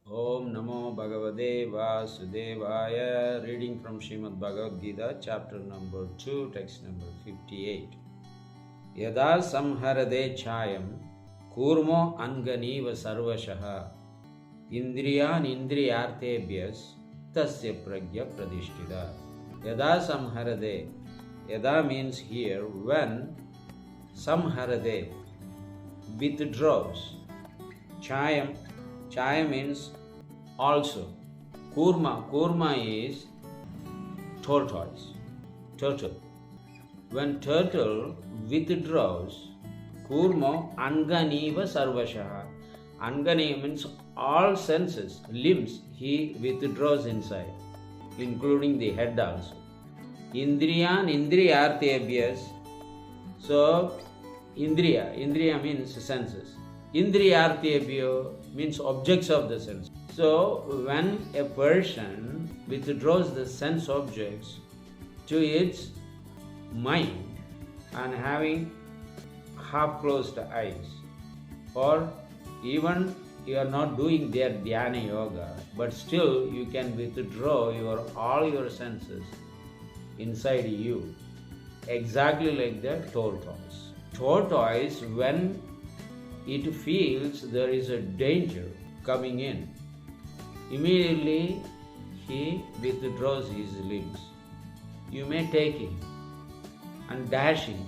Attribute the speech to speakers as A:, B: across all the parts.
A: Om Namo Bhagavate Vasudevaya. Reading from Bhagavad-Gita, chapter number 2, text number 58. Yada samharade chayam kurmo anganiva sarvashaha indriyan indriyartebhyas tasya pragya pradishtida. Yada samharade. Yada means here when. Samharade withdraws. Chayam means also. Kurma is tortoise, turtle. When turtle withdraws, kurma anganiva sarvashaha. Angani means all senses, limbs, he withdraws inside, including the head also. Indriyan indriyartebhyas. So, indriya means senses. Indriyartebhyo means objects of the sense. So, when a person withdraws the sense objects to its mind and having half closed eyes, or even you are not doing their dhyana yoga, but still you can withdraw all your senses inside you, exactly like the tortoise. Tortoise, when it feels there is a danger coming in, immediately he withdraws his limbs. You may take him and dash him,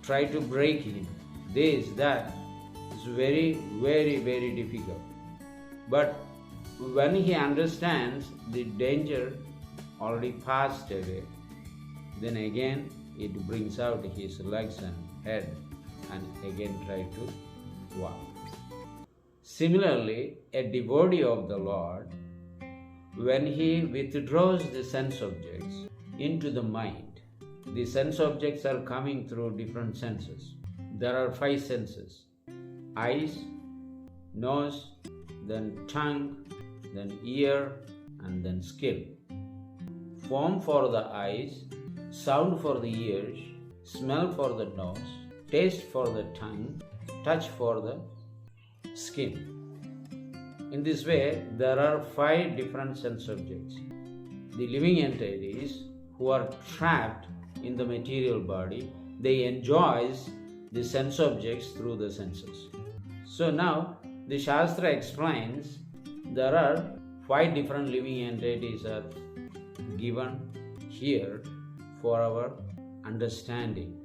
A: try to break him, this, that. It's very, very, very difficult. But when he understands the danger already passed away, then again it brings out his legs and head and again try to walk. Similarly, a devotee of the Lord, when he withdraws the sense objects into the mind, the sense objects are coming through different senses. There are 5 senses: eyes, nose, then tongue, then ear, and then skin. Form for the eyes, sound for the ears, smell for the nose, taste for the tongue, touch for the skin. In this way, there are 5 different sense objects. The living entities who are trapped in the material body, they enjoy the sense objects through the senses. So now, the Shastra explains there are 5 different living entities are given here for our understanding.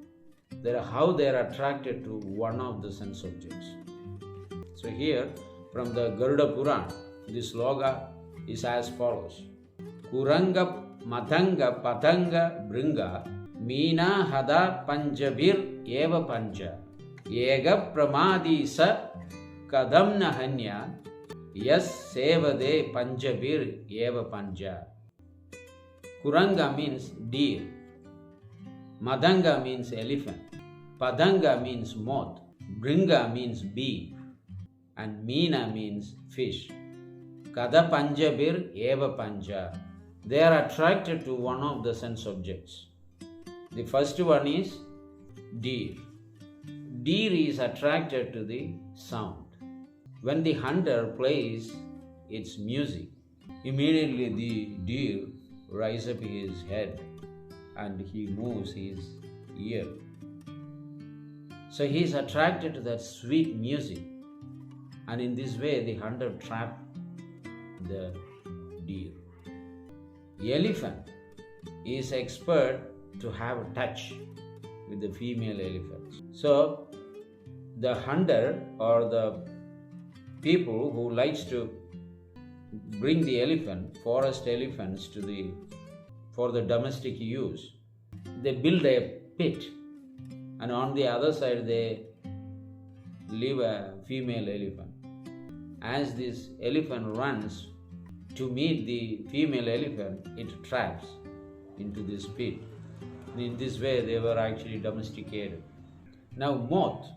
A: How they are attracted to one of the sense objects. So here, from the Garuda Purana, this sloka is as follows: Kuranga Matanga Patanga Bringa Meena Hada Panjabir Eva Panja Ega Pramadi Sa Kadamna Hanya Yas Sevade Panjabir Eva Panja. Kuranga means deer, Madanga means elephant, Padanga means moth, Bringa means bee, and Meena means fish. Kada Panjabir Eva Panja. They are attracted to one of the sense objects. The first one is deer. Deer is attracted to the sound. When the hunter plays its music, immediately the deer raises up his head and he moves his ear. So he is attracted to that sweet music, and in this way the hunter trapped the deer. Elephant is expert to have a touch with the female elephants. So the hunter or the people who likes to bring the forest elephants for the domestic use, they build a pit, and on the other side they leave a female elephant. As this elephant runs to meet the female elephant, it traps into this pit. And in this way they were actually domesticated. Now moth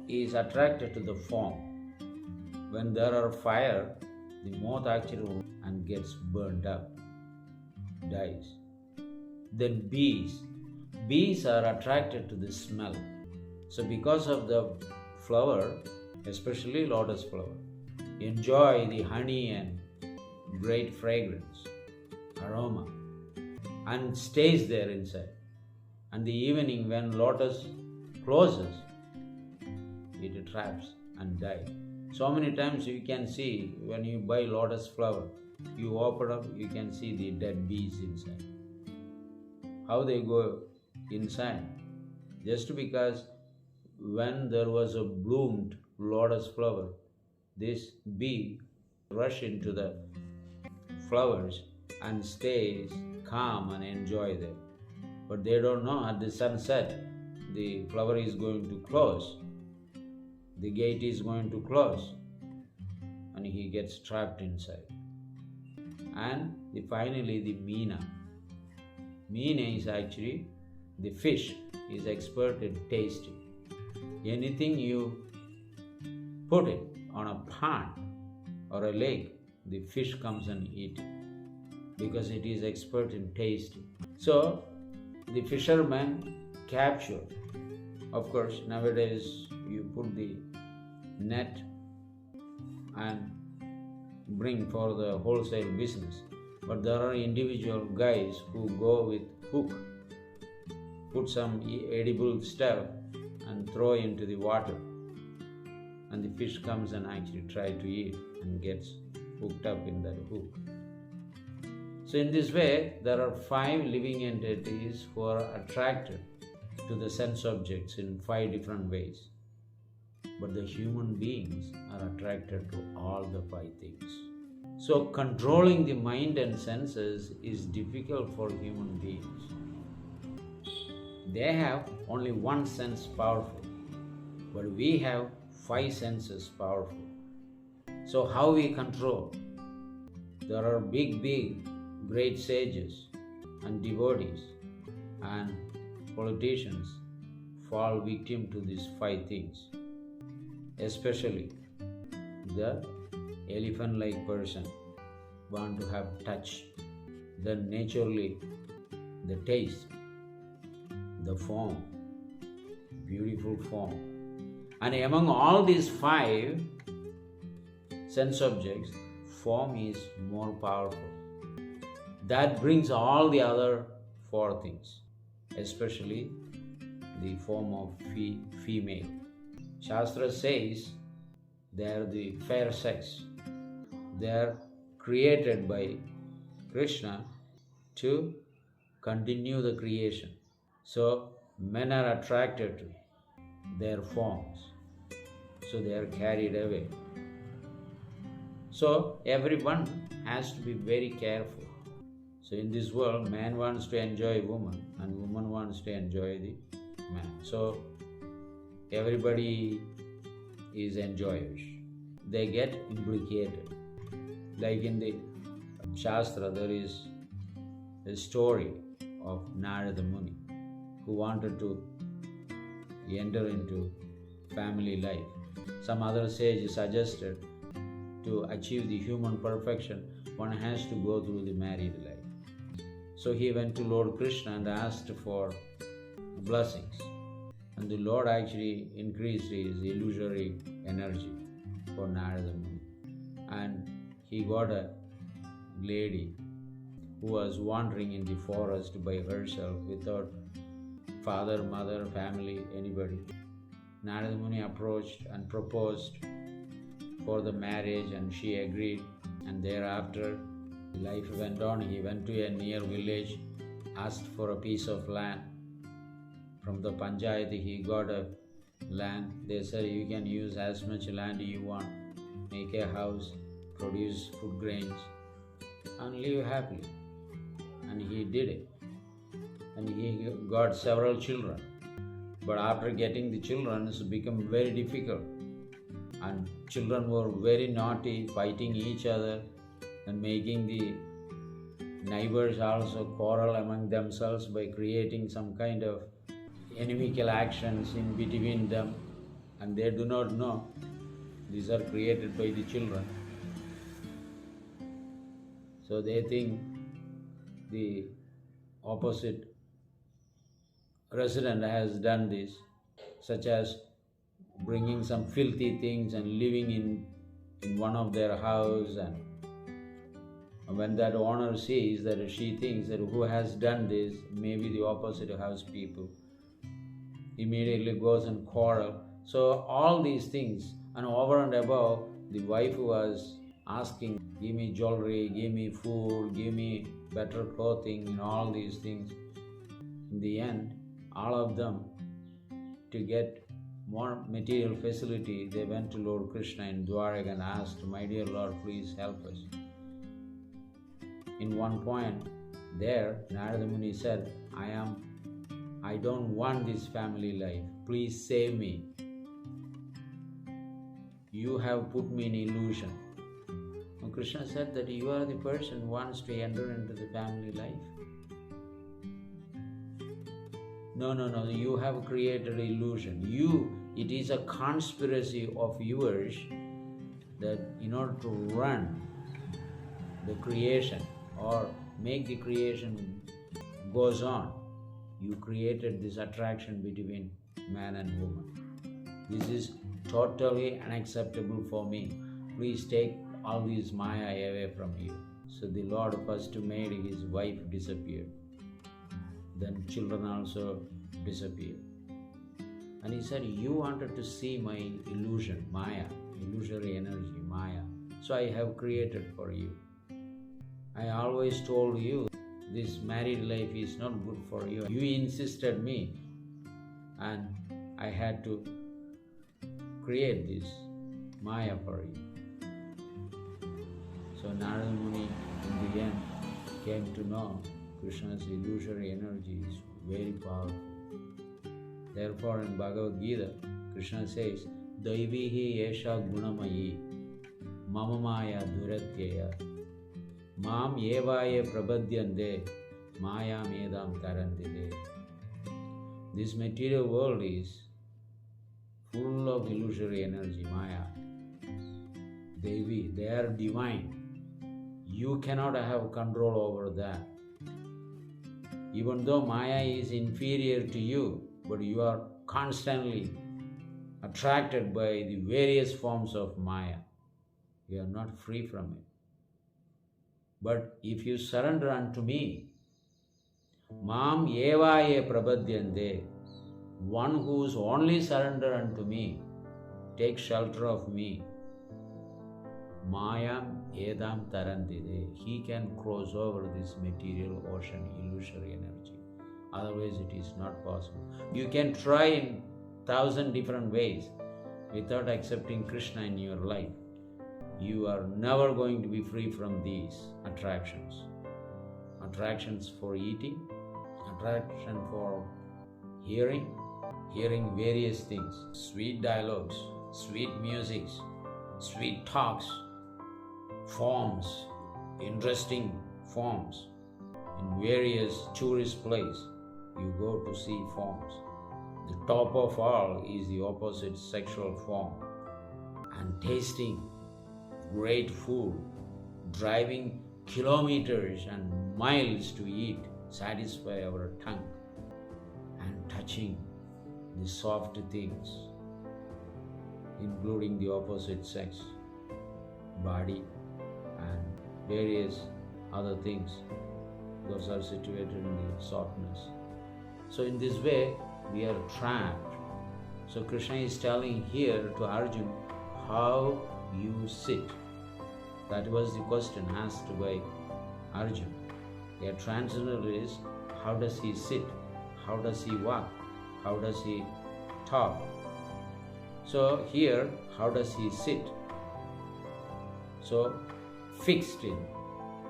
A: is attracted to the form. When there are fire, the moth actually and gets burned up, dies. Then bees are attracted to the smell. So because of the flower, especially lotus flower, enjoy the honey and great fragrance, aroma, and stays there inside. And the evening when lotus closes, it traps and dies. So many times you can see when you buy lotus flower, you open up, you can see the dead bees inside. How they go inside? Just because when there was a bloomed lotus flower, this bee rush into the flowers and stays calm and enjoy them. But they don't know at the sunset the flower is going to close, the gate is going to close, and he gets trapped inside. And finally the Meena. Meena is actually the fish, is expert in tasting. Anything you put it on a pond or a lake, the fish comes and eats it because it is expert in tasting. So the fishermen capture. Of course, nowadays you put the net and bring for the wholesale business. But there are individual guys who go with hook, put some edible stuff and throw into the water. And the fish comes and actually try to eat and gets hooked up in that hook. So in this way, there are 5 living entities who are attracted to the sense objects in 5 different ways. But the human beings are attracted to all the 5 things. So controlling the mind and senses is difficult for human beings. They have only one sense powerful, but we have 5 senses powerful. So how we control? There are big, great sages and devotees and politicians fall victim to these 5 things. Especially the elephant-like person want to have touch, then naturally the taste, the form, beautiful form. And among all these 5 sense objects, form is more powerful. That brings all the other 4 things, especially the form of female. Shastra says they are the fair sex. They are created by Krishna to continue the creation. So men are attracted to their forms. So they are carried away. So everyone has to be very careful. So in this world, man wants to enjoy woman and woman wants to enjoy the man. So everybody is enjoyers. They get implicated. Like in the Shastra, there is a story of Narada Muni who wanted to enter into family life. Some other sage suggested to achieve the human perfection, one has to go through the married life. So he went to Lord Krishna and asked for blessings. And the Lord actually increased his illusory energy for Narada Muni. And he got a lady who was wandering in the forest by herself without father, mother, family, anybody. Narada Muni approached and proposed for the marriage and she agreed. And thereafter, life went on. He went to a near village, asked for a piece of land. From the Panchayat, he got a land. They said, you can use as much land you want. Make a house, produce food grains, and live happily. And he did it. And he got several children. But after getting the children, it's become very difficult. And children were very naughty, fighting each other and making the neighbors also quarrel among themselves by creating some kind of inimical actions in between them. And they do not know these are created by the children. So they think the opposite resident has done this, such as bringing some filthy things and living in in one of their house, and when that owner sees that, she thinks that who has done this, maybe the opposite house people, immediately goes and quarrel. So all these things, and over and above, the wife was asking, give me jewelry, give me food, give me better clothing, and all these things. In the end, all of them, to get more material facility, they went to Lord Krishna in Dwaraka and asked, my dear Lord, please help us. In one point there, Narada Muni said, I don't want this family life. Please save me. You have put me in illusion. And Krishna said that you are the person who wants to enter into the family life. No, you have created illusion. It is a conspiracy of yours that in order to run the creation or make the creation goes on, you created this attraction between man and woman. This is totally unacceptable for me. Please take all these Maya away from you. So the Lord first made his wife disappear. Then children also disappeared. And he said, you wanted to see my illusion, Maya, illusory energy, Maya. So I have created for you. I always told you this married life is not good for you. You insisted me, and I had to create this Maya for you. So Narada Muni in the end came to know Krishna's illusory energy is very powerful. Therefore in Bhagavad-Gita, Krishna says, Daivihi yesha gunamayi mama maya dhuratyaya Mam evaye prabhadyante maya medam tarantide. This material world is full of illusory energy, Maya. Devi, they are divine. You cannot have control over that. Even though Maya is inferior to you, but you are constantly attracted by the various forms of Maya. You are not free from it. But if you surrender unto me, Mam evaye prabhadyante, one who is only surrender unto me, take shelter of me, Mayam edam tarantide, he can cross over this material ocean, illusory energy. Otherwise it is not possible. You can try in 1,000 different ways without accepting Krishna in your life. You are never going to be free from these attractions. Attractions for eating, attraction for hearing various things, sweet dialogues, sweet musics, sweet talks, forms, interesting forms. In various tourist places, you go to see forms. The top of all is the opposite sexual form. And tasting great food, driving kilometers and miles to eat, satisfy our tongue, and touching the soft things, including the opposite sex, body, and various other things. Those are situated in the softness. So in this way, we are trapped. So Krishna is telling here to Arjuna how you sit. That was the question asked by Arjuna. A transcendentalist, how does he sit? How does he walk? How does he talk? So here, how does he sit? So fixed in,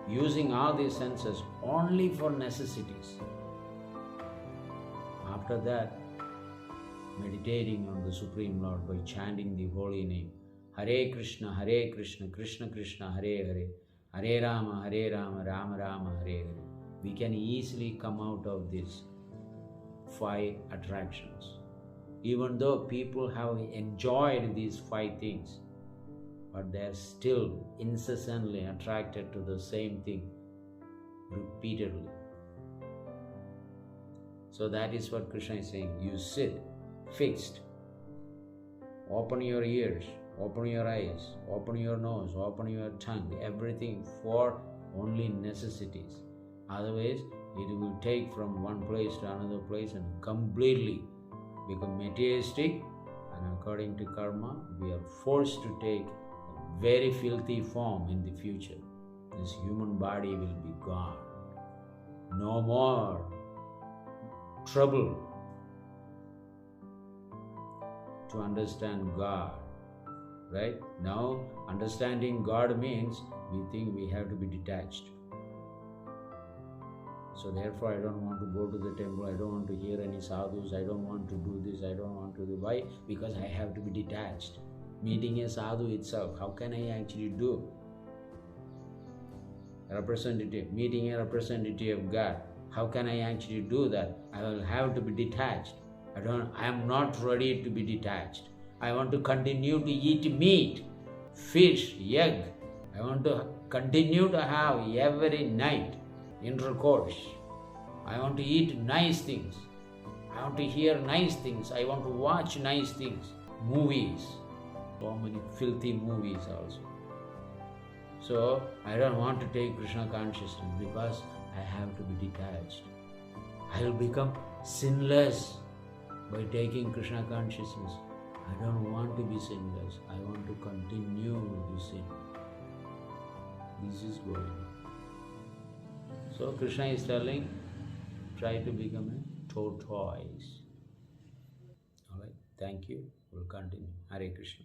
A: using all these senses only for necessities. After that, meditating on the Supreme Lord by chanting the holy name. Hare Krishna, Krishna Krishna, Hare Hare, Hare Rama, Rama Rama, Hare Hare. We can easily come out of these 5 attractions. Even though people have enjoyed these 5 things, but they are still incessantly attracted to the same thing repeatedly. So that is what Krishna is saying. You sit fixed, open your ears, open your eyes, open your nose, open your tongue, everything for only necessities. Otherwise, it will take from one place to another place and completely become materialistic, and according to karma, we are forced to take a very filthy form in the future. This human body will be gone. No more trouble to understand God. Right? Now, understanding God means we think we have to be detached. So therefore, I don't want to go to the temple, I don't want to hear any sadhus, I don't want to do this, I don't want to do. Why? Because I have to be detached. Meeting a sadhu itself, how can I actually do? Meeting a representative of God, how can I actually do that? I will have to be detached. I am not ready to be detached. I want to continue to eat meat, fish, egg. I want to continue to have every night intercourse. I want to eat nice things. I want to hear nice things. I want to watch nice things. Movies. So many filthy movies also. So I don't want to take Krishna consciousness because I have to be detached. I will become sinless by taking Krishna consciousness. I don't want to be sinless. I want to continue to sin. This is going on. So Krishna is telling, try to become a tortoise. Alright, thank you. We'll continue. Hare Krishna.